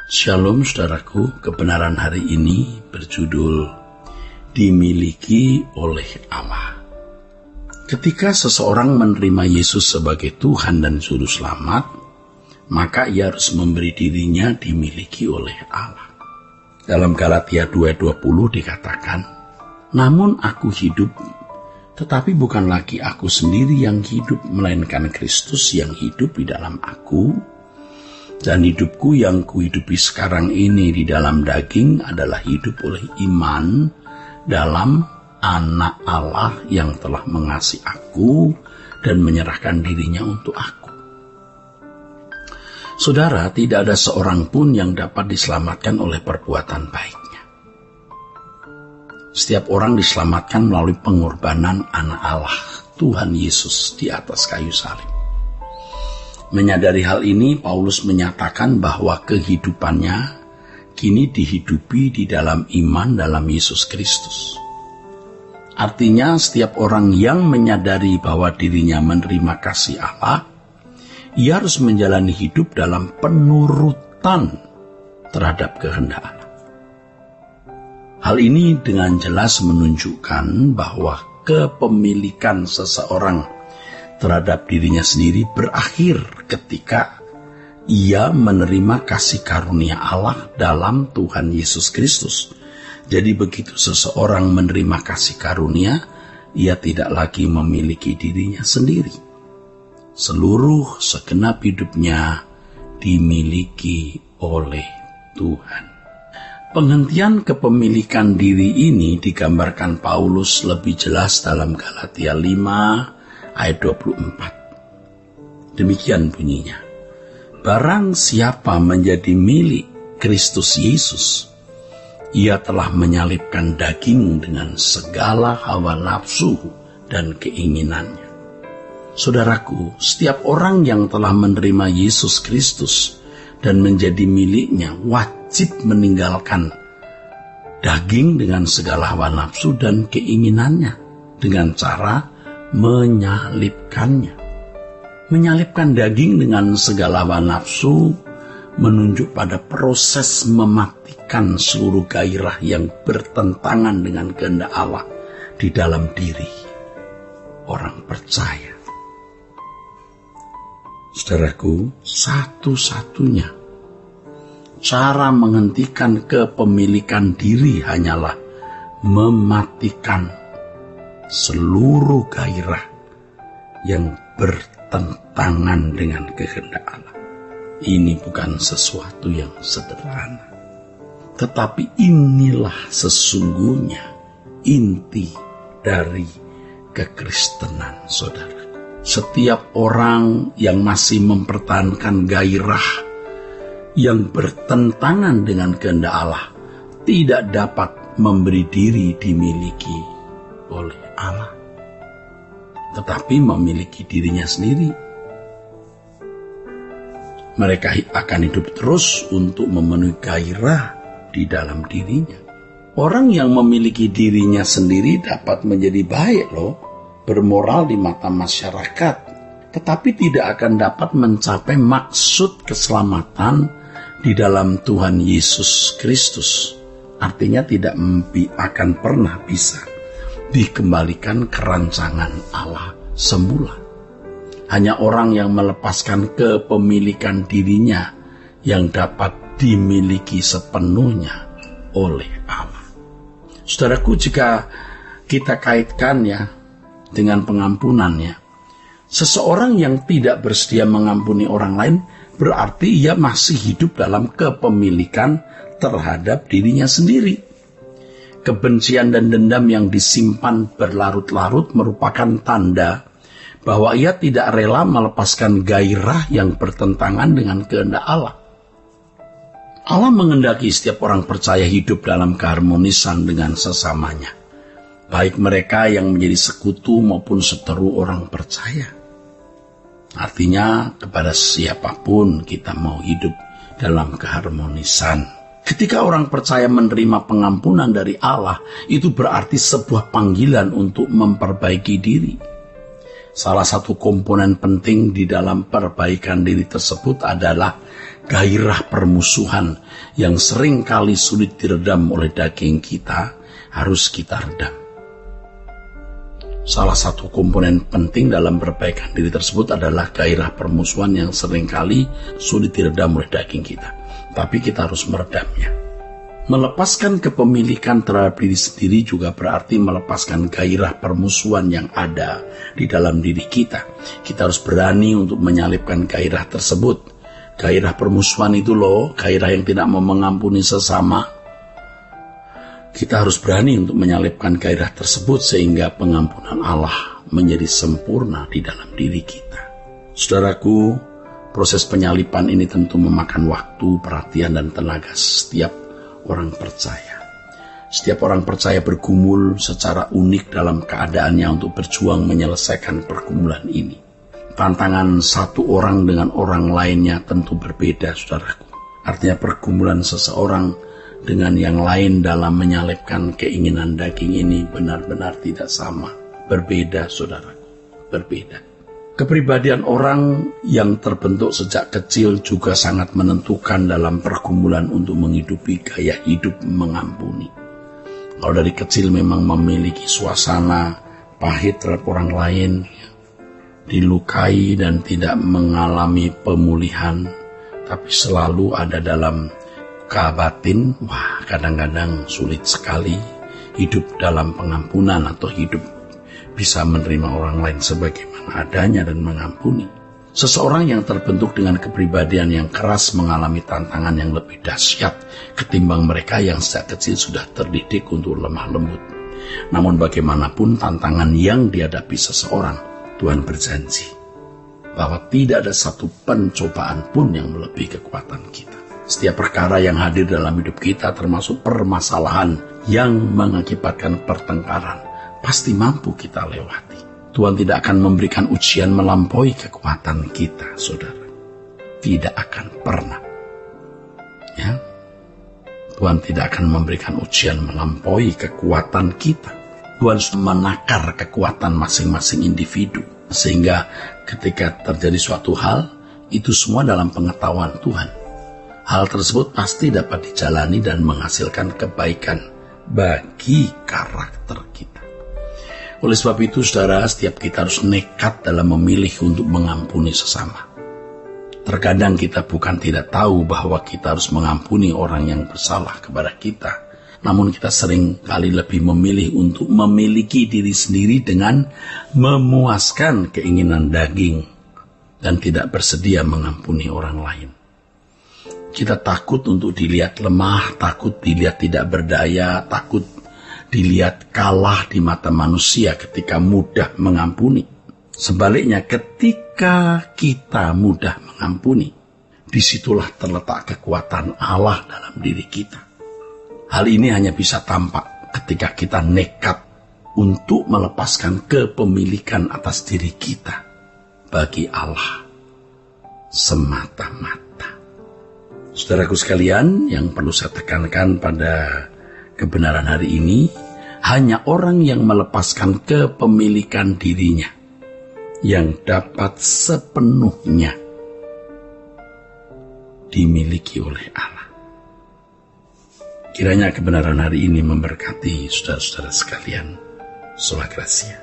Shalom saudaraku, kebenaran hari ini berjudul Dimiliki oleh Allah. Ketika seseorang menerima Yesus sebagai Tuhan dan Juru Selamat, maka ia harus memberi dirinya dimiliki oleh Allah. Dalam Galatia 2:20 dikatakan, "Namun aku hidup, tetapi bukan lagi aku sendiri yang hidup, melainkan Kristus yang hidup di dalam aku. Dan hidupku yang kuhidupi sekarang ini di dalam daging adalah hidup oleh iman dalam Anak Allah yang telah mengasihi aku dan menyerahkan dirinya untuk aku." Saudara, tidak ada seorang pun yang dapat diselamatkan oleh perbuatan baiknya. Setiap orang diselamatkan melalui pengorbanan Anak Allah, Tuhan Yesus di atas kayu salib. Menyadari hal ini, Paulus menyatakan bahwa kehidupannya kini dihidupi di dalam iman dalam Yesus Kristus. Artinya, setiap orang yang menyadari bahwa dirinya menerima kasih Allah, ia harus menjalani hidup dalam penurutan terhadap kehendak Allah. Hal ini dengan jelas menunjukkan bahwa kepemilikan seseorang terhadap dirinya sendiri berakhir ketika ia menerima kasih karunia Allah dalam Tuhan Yesus Kristus. Jadi begitu seseorang menerima kasih karunia, ia tidak lagi memiliki dirinya sendiri. Seluruh segenap hidupnya dimiliki oleh Tuhan. Penghentian kepemilikan diri ini digambarkan Paulus lebih jelas dalam Galatia 5 ayat 24. Demikian bunyinya, "Barang siapa menjadi milik Kristus Yesus, ia telah menyalibkan daging dengan segala hawa nafsu dan keinginannya." Saudaraku, setiap orang yang telah menerima Yesus Kristus dan menjadi miliknya wajib meninggalkan daging dengan segala hawa nafsu dan keinginannya dengan cara menyalibkannya. Menyalibkan daging dengan segala hawa nafsu menunjuk pada proses mematikan seluruh gairah yang bertentangan dengan kehendak Allah di dalam diri orang percaya. Saudaraku, satu-satunya cara menghentikan kepemilikan diri hanyalah mematikan seluruh gairah yang bertentangan dengan kehendak Allah. Ini bukan sesuatu yang sederhana, tetapi inilah sesungguhnya inti dari kekristenan, saudara. Setiap orang yang masih mempertahankan gairah yang bertentangan dengan kehendak Allah tidak dapat memberi diri dimiliki oleh Allah, tetapi memiliki dirinya sendiri. Mereka akan hidup terus untuk memenuhi gairah di dalam dirinya. Orang yang memiliki dirinya sendiri dapat menjadi baik bermoral di mata masyarakat, tetapi tidak akan dapat mencapai maksud keselamatan di dalam Tuhan Yesus Kristus. Artinya tidak akan pernah bisa dikembalikan ke rancangan Allah semula. Hanya orang yang melepaskan kepemilikan dirinya yang dapat dimiliki sepenuhnya oleh Allah. Saudaraku, jika kita kaitkan dengan pengampunannya, seseorang yang tidak bersedia mengampuni orang lain berarti ia masih hidup dalam kepemilikan terhadap dirinya sendiri. Kebencian dan dendam yang disimpan berlarut-larut merupakan tanda bahwa ia tidak rela melepaskan gairah yang bertentangan dengan kehendak Allah. Allah menghendaki setiap orang percaya hidup dalam keharmonisan dengan sesamanya, baik mereka yang menjadi sekutu maupun seteru orang percaya. Artinya kepada siapapun kita mau hidup dalam keharmonisan. Ketika orang percaya menerima pengampunan dari Allah, itu berarti sebuah panggilan untuk memperbaiki diri. Salah satu komponen penting di dalam perbaikan diri tersebut adalah gairah permusuhan yang sering kali sulit diredam oleh daging kita harus kita redam. Salah satu komponen penting dalam perbaikan diri tersebut adalah gairah permusuhan yang seringkali sulit diredam oleh daging kita. Tapi kita harus meredamnya. Melepaskan kepemilikan terhadap diri sendiri juga berarti melepaskan gairah permusuhan yang ada di dalam diri kita. Kita harus berani untuk menyalipkan gairah tersebut. Gairah permusuhan itu loh, gairah yang tidak mau mengampuni sesama. Kita harus berani untuk menyalipkan gairah tersebut sehingga pengampunan Allah menjadi sempurna di dalam diri kita. Saudaraku, proses penyalipan ini tentu memakan waktu, perhatian, dan tenaga setiap orang percaya. Setiap orang percaya bergumul secara unik dalam keadaannya untuk berjuang menyelesaikan pergumulan ini. Tantangan satu orang dengan orang lainnya tentu berbeda, saudaraku. Artinya pergumulan seseorang dengan yang lain dalam menyalipkan keinginan daging ini benar-benar tidak sama. Berbeda, saudaraku. Berbeda. Kepribadian orang yang terbentuk sejak kecil juga sangat menentukan dalam pergumulan untuk menghidupi gaya hidup mengampuni. Kalau dari kecil memang memiliki suasana pahit terhadap orang lain, dilukai dan tidak mengalami pemulihan, tapi selalu ada dalam batin, kadang-kadang sulit sekali hidup dalam pengampunan atau hidup bisa menerima orang lain sebagaimana adanya dan mengampuni. Seseorang yang terbentuk dengan kepribadian yang keras mengalami tantangan yang lebih dahsyat ketimbang mereka yang sejak kecil sudah terdidik untuk lemah lembut. Namun bagaimanapun tantangan yang dihadapi seseorang, Tuhan berjanji bahwa tidak ada satu pencobaan pun yang melebihi kekuatan kita. Setiap perkara yang hadir dalam hidup kita termasuk permasalahan yang mengakibatkan pertengkaran pasti mampu kita lewati. Tuhan tidak akan memberikan ujian melampaui kekuatan kita, saudara. Tidak akan pernah. Ya. Tuhan tidak akan memberikan ujian melampaui kekuatan kita. Tuhan sudah menakar kekuatan masing-masing individu. Sehingga ketika terjadi suatu hal, itu semua dalam pengetahuan Tuhan. Hal tersebut pasti dapat dijalani dan menghasilkan kebaikan bagi karakter kita. Oleh sebab itu, saudara, setiap kita harus nekat dalam memilih untuk mengampuni sesama. Terkadang kita bukan tidak tahu bahwa kita harus mengampuni orang yang bersalah kepada kita. Namun kita sering kali lebih memilih untuk memiliki diri sendiri dengan memuaskan keinginan daging dan tidak bersedia mengampuni orang lain. Kita takut untuk dilihat lemah, takut dilihat tidak berdaya, takut dilihat kalah di mata manusia ketika mudah mengampuni. Sebaliknya, ketika kita mudah mengampuni, disitulah terletak kekuatan Allah dalam diri kita. Hal ini hanya bisa tampak ketika kita nekat untuk melepaskan kepemilikan atas diri kita bagi Allah semata-mata. Saudaraku sekalian, yang perlu saya tekankan pada kebenaran hari ini, hanya orang yang melepaskan kepemilikan dirinya yang dapat sepenuhnya dimiliki oleh Allah. Kiranya kebenaran hari ini memberkati saudara-saudara sekalian. Sola Gracia.